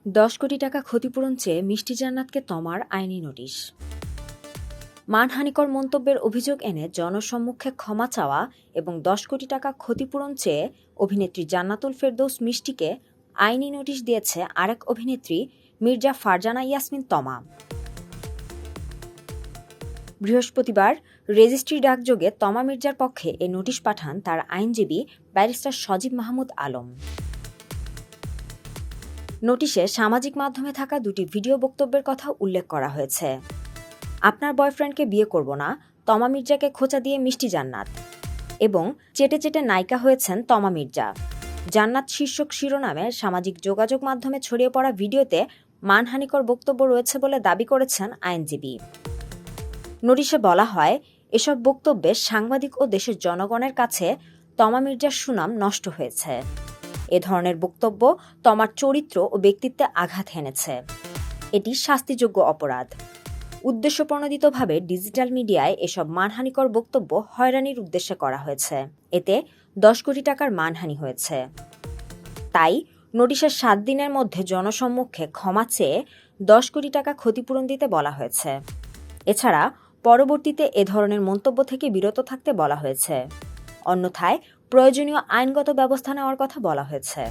10 কোটি টাকা ক্ষতিপূরণ চেয়ে মিষ্টি জান্নাতকে তমার আইনি নোটিশ। মানহানিকর মন্তব্যের অভিযোগ এনে জনসম্মুখে ক্ষমা চাওয়া এবং 10 কোটি টাকা ক্ষতিপূরণ চেয়ে অভিনেত্রী জান্নাতুল ফেরদৌস মিষ্টিকে আইনি নোটিশ দিয়েছে আরেক অভিনেত্রী মির্জা ফারজানা ইয়াসমিন তমা। বৃহস্পতিবার রেজিস্ট্রি ডাকযোগে তমা মির্জার পক্ষে এ নোটিশ পাঠান তার আইনজীবী ব্যারিস্টার সজীব মাহমুদ আলম। নোটিশে সামাজিক মাধ্যমে থাকা দুটি ভিডিও বক্তব্যের কথা উল্লেখ করা হয়েছে। আপনার বয়ফ্রেন্ডকে বিয়ে করব না, তমা মির্জাকে খোঁচা দিয়ে মিষ্টি জান্নাত, এবং চেটে চেটে নায়িকা হয়েছেন তমা মির্জা। জান্নাত শীর্ষক শিরোনামে সামাজিক যোগাযোগ মাধ্যমে ছড়িয়ে পড়া ভিডিওতে মানহানিকর বক্তব্য রয়েছে বলে দাবি করেছেন আইনজীবী। নোটিশে বলা হয়, এসব বক্তব্যে সাংবাদিক ও দেশের জনগণের কাছে তমা মির্জার সুনাম নষ্ট হয়েছে। এ ধরনের বক্তব্য তমার চরিত্র ও ব্যক্তিত্বে আঘাত হেনেছে। এটি শাস্তিযোগ্য অপরাধ। উদ্দেশ্যপ্রণোদিতভাবে ডিজিটাল মিডিয়ায় এসব মানহানিকর বক্তব্য হয়রানির উদ্দেশ্যে করা হয়েছে। এতে 10 কোটি টাকার মানহানি হয়েছে। তাই নোটিশের 7 দিনের মধ্যে জনসম্মুখে ক্ষমা চেয়ে 10 কোটি টাকা ক্ষতিপূরণ দিতে বলা হয়েছে। এছাড়া পরবর্তীতে এ ধরনের মন্তব্য থেকে বিরত থাকতে বলা হয়েছে। অন্যথায় প্রয়োজনীয় আইনগত ব্যবস্থা নেওয়ার কথা বলা হয়েছে।